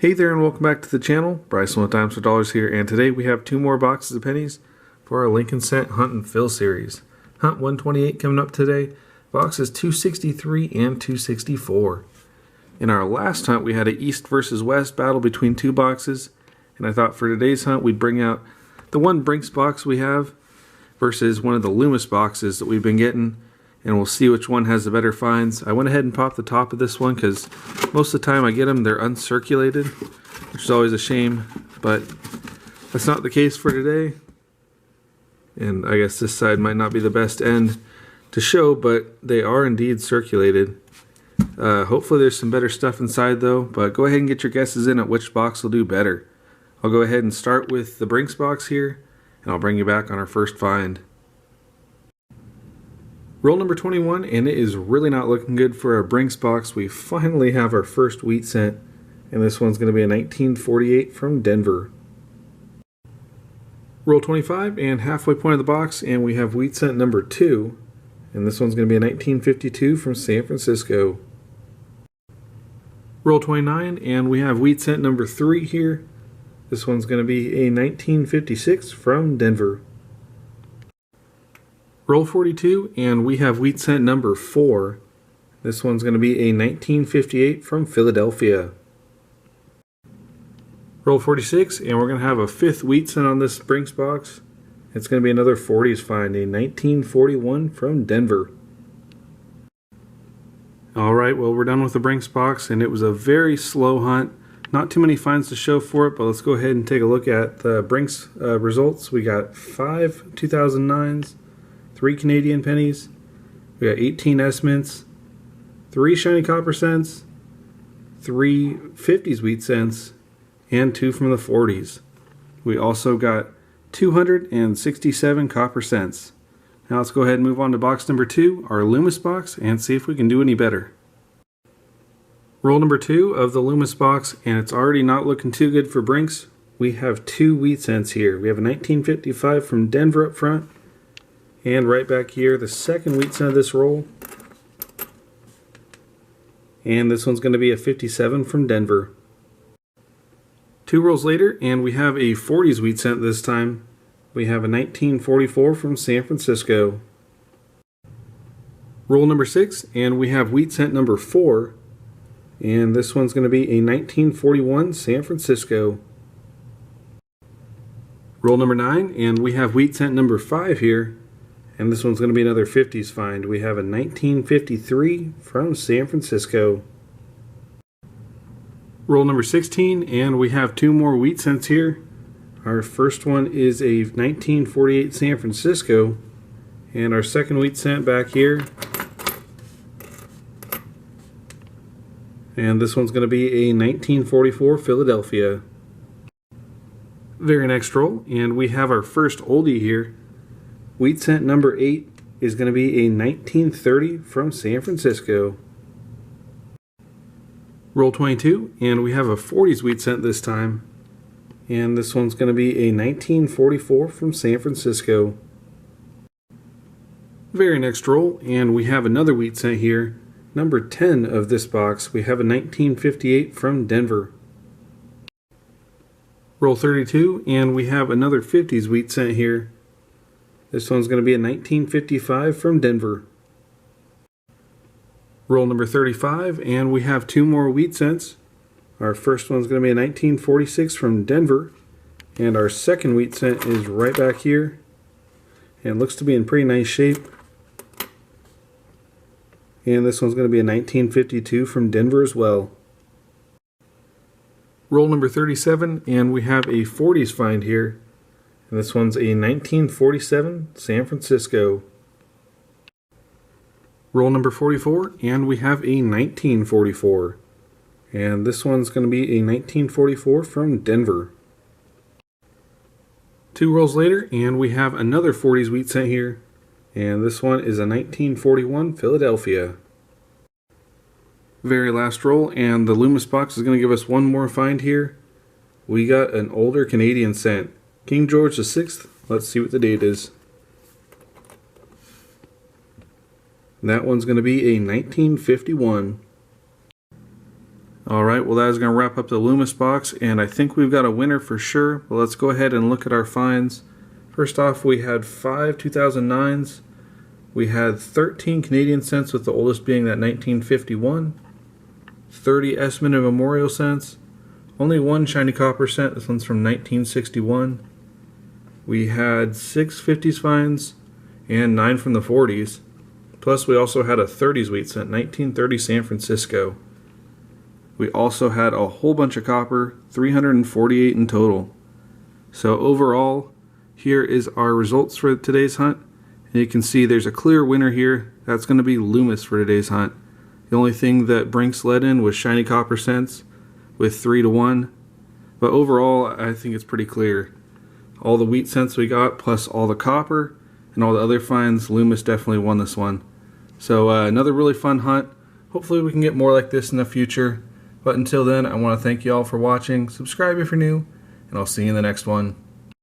Hey there and welcome back to the channel. Bryson with Dimes for Dollars here, and today we have 2 more boxes of pennies for our Lincoln Cent Hunt and Fill series. Hunt 128 coming up today, boxes 263 and 264. In our last hunt we had an East versus West battle between 2 boxes, and I thought for today's hunt we'd bring out the one Brinks box we have versus one of the Loomis boxes that we've been getting, and we'll see which one has the better finds. I went ahead and popped the top of this one because most of the time I get them, they're uncirculated, which is always a shame, but that's not the case for today. And I guess this side might not be the best end to show, but they are indeed circulated. Hopefully there's some better stuff inside though, but go ahead and get your guesses in at which box will do better. I'll go ahead and start with the Brinks box here, and I'll bring you back on our first find. Roll number 21, and it is really not looking good for our Brinks box. We finally have our first wheat cent, and this one's going to be a 1948 from Denver. Roll 25, and halfway point of the box, and we have wheat cent number 2, and this one's going to be a 1952 from San Francisco. Roll 29, and we have wheat cent number 3 here. This one's going to be a 1956 from Denver. Roll 42, and we have wheat cent number 4. This one's going to be a 1958 from Philadelphia. Roll 46, and we're going to have a 5th wheat cent on this Brinks box. It's going to be another 40s find, a 1941 from Denver. Alright, well we're done with the Brinks box, and it was a very slow hunt. Not too many finds to show for it, but let's go ahead and take a look at the Brinks results. We got 5 2009s. 3 Canadian pennies, we got 18 S-mints, 3 shiny copper cents, 3 50s wheat cents, and 2 from the 40s. We also got 267 copper cents. Now let's go ahead and move on to box number 2, our Loomis box, and see if we can do any better. Roll number 2 of the Loomis box, and it's already not looking too good for Brinks. We have 2 wheat cents here. We have a 1955 from Denver up front, and right back here, the second wheat cent of this roll. And this one's going to be a 57 from Denver. 2 rolls later, and we have a 40s wheat cent this time. We have a 1944 from San Francisco. Roll number 6, and we have wheat cent number 4. And this one's going to be a 1941 San Francisco. Roll number 9, and we have wheat cent number 5 here. And this one's going to be another 50s find. We have a 1953 from San Francisco. Roll number 16, and we have 2 more wheat cents here. Our first one is a 1948 San Francisco, and our second wheat cent back here. And this one's going to be a 1944 Philadelphia. Very next roll, and we have our first oldie here. Wheat cent number 8 is going to be a 1930 from San Francisco. Roll 22, and we have a 40s wheat cent this time. And this one's going to be a 1944 from San Francisco. Very next roll, and we have another wheat cent here. Number 10 of this box, we have a 1958 from Denver. Roll 32, and we have another 50s wheat cent here. This one's going to be a 1955 from Denver. Roll number 35, and we have 2 more wheat cents. Our first one's going to be a 1946 from Denver, and our second wheat cent is right back here, and looks to be in pretty nice shape. And this one's going to be a 1952 from Denver as well. Roll number 37, and we have a 40s find here. And this one's a 1947 San Francisco. Roll number 44, and we have a 1944. And this one's going to be a 1944 from Denver. 2 rolls later, and we have another 40s wheat cent here. And this one is a 1941 Philadelphia. Very last roll, and the Loomis box is going to give us one more find here. We got an older Canadian cent. King George VI. Let's see what the date is. That one's going to be a 1951. Alright, well that is going to wrap up the Loomis box, and I think we've got a winner for sure. But let's go ahead and look at our finds. First off, we had 5 2009s. We had 13 Canadian cents, with the oldest being that 1951. 30 Esmond Memorial cents. Only one shiny copper cent. This one's from 1961. We had 6 50s finds and 9 from the 40s. Plus we also had a 30s wheat cent, 1930 San Francisco. We also had a whole bunch of copper, 348 in total. So overall, here is our results for today's hunt. And you can see there's a clear winner here. That's going to be Loomis for today's hunt. The only thing that Brinks led in was shiny copper cents with 3-1. But overall, I think it's pretty clear. All the wheat cents we got, plus all the copper and all the other finds, Loomis definitely won this one. So another really fun hunt. Hopefully we can get more like this in the future. But until then, I want to thank you all for watching. Subscribe if you're new, and I'll see you in the next one.